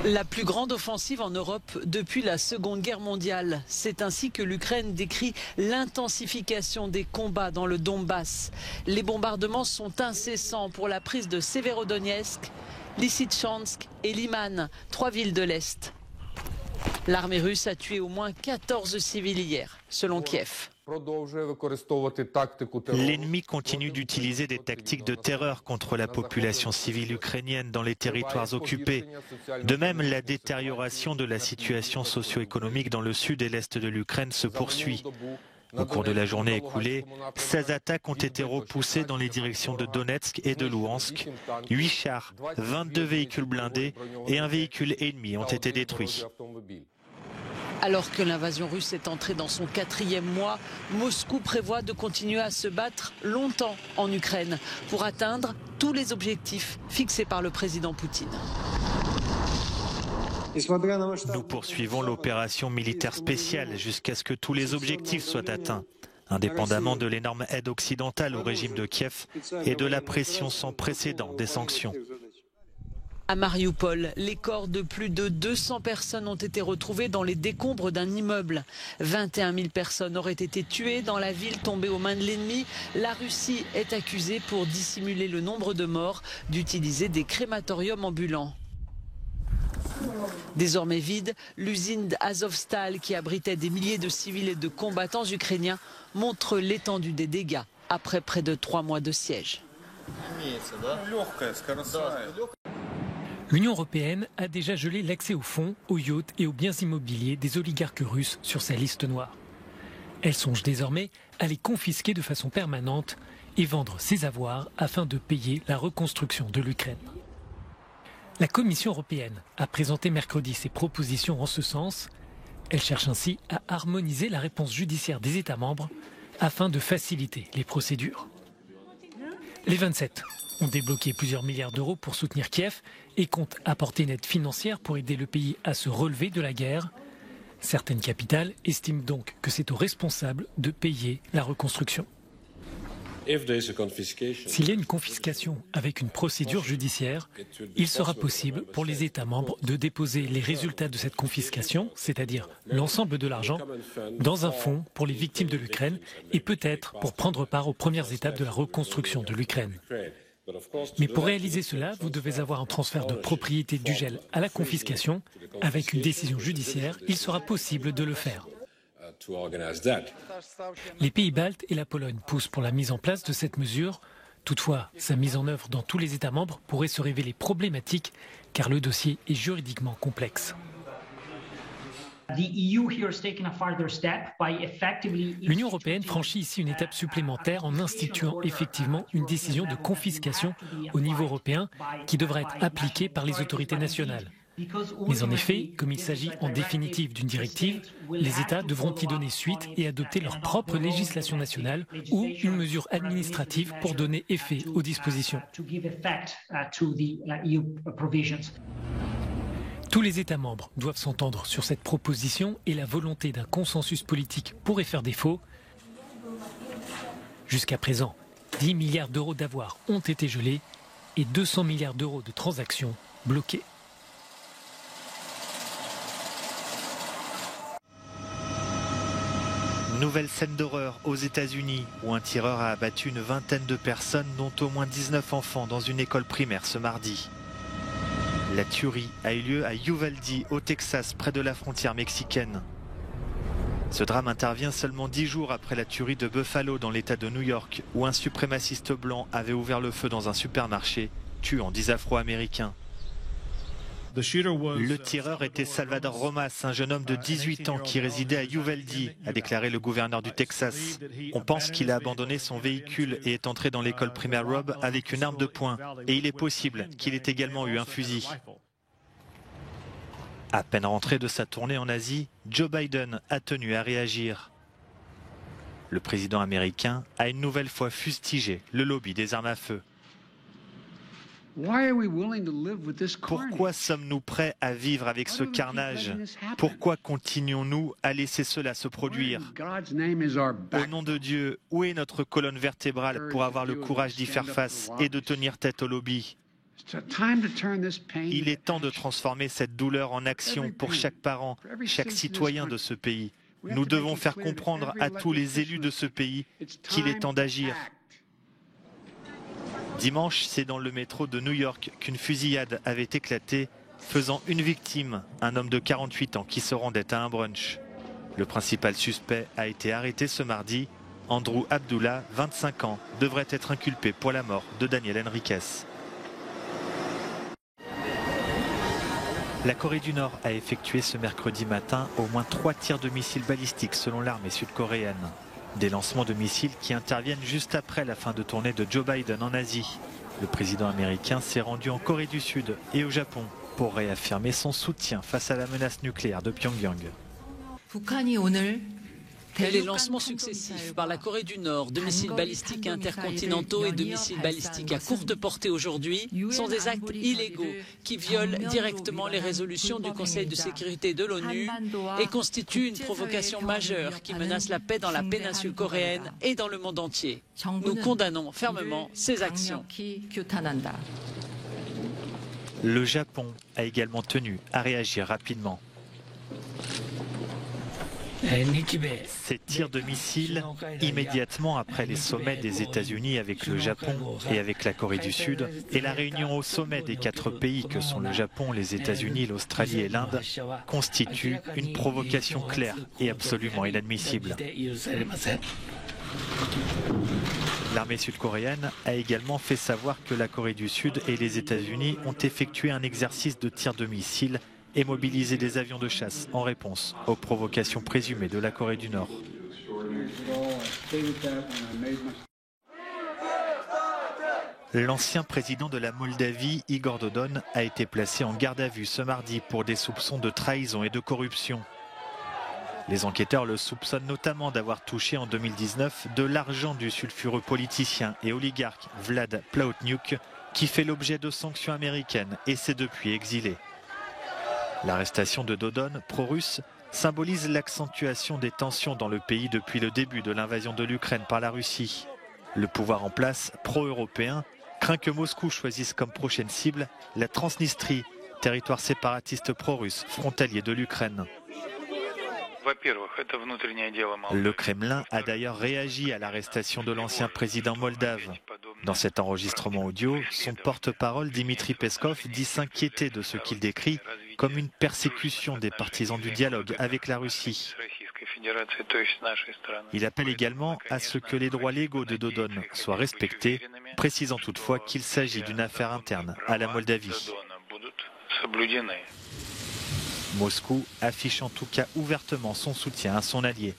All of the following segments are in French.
La plus grande offensive en Europe depuis la Seconde Guerre mondiale. C'est ainsi que l'Ukraine décrit l'intensification des combats dans le Donbass. Les bombardements sont incessants pour la prise de Severodonetsk, Lysychansk et Liman, 3 villes de l'Est. L'armée russe a tué au moins 14 civils hier, selon Kiev. L'ennemi continue d'utiliser des tactiques de terreur contre la population civile ukrainienne dans les territoires occupés. De même, la détérioration de la situation socio-économique dans le sud et l'est de l'Ukraine se poursuit. Au cours de la journée écoulée, 16 attaques ont été repoussées dans les directions de Donetsk et de Louhansk. 8 chars, 22 véhicules blindés et un véhicule ennemi ont été détruits. Alors que l'invasion russe est entrée dans son 4e mois, Moscou prévoit de continuer à se battre longtemps en Ukraine pour atteindre tous les objectifs fixés par le président Poutine. Nous poursuivons l'opération militaire spéciale jusqu'à ce que tous les objectifs soient atteints, indépendamment de l'énorme aide occidentale au régime de Kiev et de la pression sans précédent des sanctions. À Mariupol, les corps de plus de 200 personnes ont été retrouvés dans les décombres d'un immeuble. 21 000 personnes auraient été tuées dans la ville tombée aux mains de l'ennemi. La Russie est accusée, pour dissimuler le nombre de morts, d'utiliser des crématoriums ambulants. Désormais vide, l'usine Azovstal, qui abritait des milliers de civils et de combattants ukrainiens, montre l'étendue des dégâts après près de 3 mois de siège. L'Union européenne a déjà gelé l'accès aux fonds, aux yachts et aux biens immobiliers des oligarques russes sur sa liste noire. Elle songe désormais à les confisquer de façon permanente et vendre ces avoirs afin de payer la reconstruction de l'Ukraine. La Commission européenne a présenté mercredi ses propositions en ce sens. Elle cherche ainsi à harmoniser la réponse judiciaire des États membres afin de faciliter les procédures. Les 27 ont débloqué plusieurs milliards d'euros pour soutenir Kiev et comptent apporter une aide financière pour aider le pays à se relever de la guerre. Certaines capitales estiment donc que c'est aux responsables de payer la reconstruction. S'il y a une confiscation avec une procédure judiciaire, il sera possible pour les États membres de déposer les résultats de cette confiscation, c'est-à-dire l'ensemble de l'argent, dans un fonds pour les victimes de l'Ukraine et peut-être pour prendre part aux premières étapes de la reconstruction de l'Ukraine. Mais pour réaliser cela, vous devez avoir un transfert de propriété du gel à la confiscation. Avec une décision judiciaire, il sera possible de le faire. Les pays baltes et la Pologne poussent pour la mise en place de cette mesure. Toutefois, sa mise en œuvre dans tous les États membres pourrait se révéler problématique car le dossier est juridiquement complexe. L'Union européenne franchit ici une étape supplémentaire en instituant effectivement une décision de confiscation au niveau européen qui devra être appliquée par les autorités nationales. Mais en effet, comme il s'agit en définitive d'une directive, les États devront y donner suite et adopter leur propre législation nationale ou une mesure administrative pour donner effet aux dispositions. Tous les États membres doivent s'entendre sur cette proposition et la volonté d'un consensus politique pourrait faire défaut. Jusqu'à présent, 10 milliards d'euros d'avoirs ont été gelés et 200 milliards d'euros de transactions bloquées. Nouvelle scène d'horreur aux États-Unis où un tireur a abattu une vingtaine de personnes, dont au moins 19 enfants, dans une école primaire ce mardi. La tuerie a eu lieu à Uvalde, au Texas, près de la frontière mexicaine. Ce drame intervient seulement 10 jours après la tuerie de Buffalo dans l'État de New York, où un suprémaciste blanc avait ouvert le feu dans un supermarché, tuant 10 Afro-Américains. Le tireur était Salvador Romas, un jeune homme de 18 ans qui résidait à Uvalde, a déclaré le gouverneur du Texas. On pense qu'il a abandonné son véhicule et est entré dans l'école primaire Robb avec une arme de poing. Et il est possible qu'il ait également eu un fusil. À peine rentré de sa tournée en Asie, Joe Biden a tenu à réagir. Le président américain a une nouvelle fois fustigé le lobby des armes à feu. Pourquoi sommes-nous prêts à vivre avec ce carnage? Pourquoi continuons-nous à laisser cela se produire? Au nom de Dieu, où est notre colonne vertébrale pour avoir le courage d'y faire face et de tenir tête au lobby? Il est temps de transformer cette douleur en action pour chaque parent, chaque citoyen de ce pays. Nous devons faire comprendre à tous les élus de ce pays qu'il est temps d'agir. Dimanche, c'est dans le métro de New York qu'une fusillade avait éclaté, faisant une victime, un homme de 48 ans qui se rendait à un brunch. Le principal suspect a été arrêté ce mardi. Andrew Abdullah, 25 ans, devrait être inculpé pour la mort de Daniel Henriquez. La Corée du Nord a effectué ce mercredi matin au moins 3 tirs de missiles balistiques selon l'armée sud-coréenne. Des lancements de missiles qui interviennent juste après la fin de tournée de Joe Biden en Asie. Le président américain s'est rendu en Corée du Sud et au Japon pour réaffirmer son soutien face à la menace nucléaire de Pyongyang. Les lancements successifs par la Corée du Nord de missiles balistiques intercontinentaux et de missiles balistiques à courte portée aujourd'hui sont des actes illégaux qui violent directement les résolutions du Conseil de sécurité de l'ONU et constituent une provocation majeure qui menace la paix dans la péninsule coréenne et dans le monde entier. Nous condamnons fermement ces actions. Le Japon a également tenu à réagir rapidement. Ces tirs de missiles, immédiatement après les sommets des États-Unis avec le Japon et avec la Corée du Sud, et la réunion au sommet des 4 pays que sont le Japon, les États-Unis, l'Australie et l'Inde, constitue une provocation claire et absolument inadmissible. L'armée sud-coréenne a également fait savoir que la Corée du Sud et les États-Unis ont effectué un exercice de tir de missiles et mobiliser des avions de chasse en réponse aux provocations présumées de la Corée du Nord. L'ancien président de la Moldavie, Igor Dodon, a été placé en garde à vue ce mardi pour des soupçons de trahison et de corruption. Les enquêteurs le soupçonnent notamment d'avoir touché en 2019 de l'argent du sulfureux politicien et oligarque Vlad Plahotniuc, qui fait l'objet de sanctions américaines et s'est depuis exilé. L'arrestation de Dodon, pro-russe, symbolise l'accentuation des tensions dans le pays depuis le début de l'invasion de l'Ukraine par la Russie. Le pouvoir en place, pro-européen, craint que Moscou choisisse comme prochaine cible la Transnistrie, territoire séparatiste pro-russe frontalier de l'Ukraine. Le Kremlin a d'ailleurs réagi à l'arrestation de l'ancien président moldave. Dans cet enregistrement audio, son porte-parole Dmitri Peskov dit s'inquiéter de ce qu'il décrit comme une persécution des partisans du dialogue avec la Russie. Il appelle également à ce que les droits légaux de Dodon soient respectés, précisant toutefois qu'il s'agit d'une affaire interne à la Moldavie. Moscou affiche en tout cas ouvertement son soutien à son allié.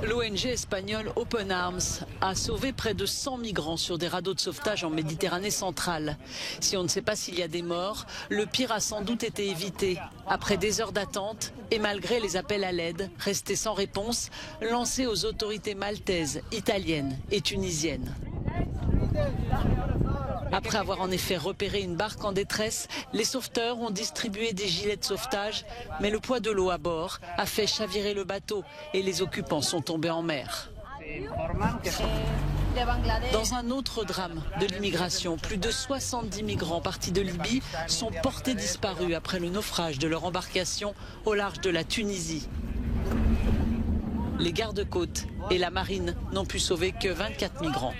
L'ONG espagnole Open Arms a sauvé près de 100 migrants sur des radeaux de sauvetage en Méditerranée centrale. Si on ne sait pas s'il y a des morts, le pire a sans doute été évité. Après des heures d'attente et malgré les appels à l'aide restés sans réponse, lancés aux autorités maltaises, italiennes et tunisiennes. Après avoir en effet repéré une barque en détresse, les sauveteurs ont distribué des gilets de sauvetage, mais le poids de l'eau à bord a fait chavirer le bateau et les occupants sont tombés en mer. Dans un autre drame de l'immigration, plus de 70 migrants partis de Libye sont portés disparus après le naufrage de leur embarcation au large de la Tunisie. Les gardes-côtes et la marine n'ont pu sauver que 24 migrants.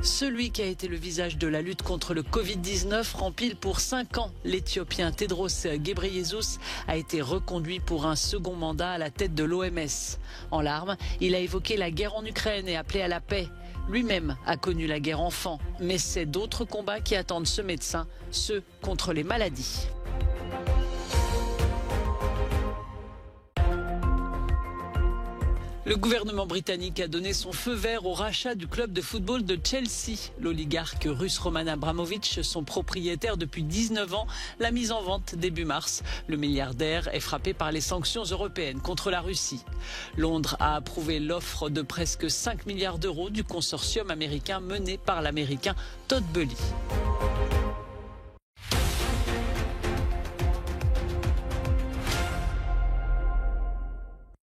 Celui qui a été le visage de la lutte contre le Covid-19 rempile pour 5 ans. L'Éthiopien Tedros Ghebreyesus a été reconduit pour un second mandat à la tête de l'OMS. En larmes, il a évoqué la guerre en Ukraine et appelé à la paix. Lui-même a connu la guerre enfant, mais c'est d'autres combats qui attendent ce médecin, ceux contre les maladies. Le gouvernement britannique a donné son feu vert au rachat du club de football de Chelsea. L'oligarque russe Roman Abramovich, son propriétaire depuis 19 ans, l'a mise en vente début mars. Le milliardaire est frappé par les sanctions européennes contre la Russie. Londres a approuvé l'offre de presque 5 milliards d'euros du consortium américain mené par l'américain Todd Boehly.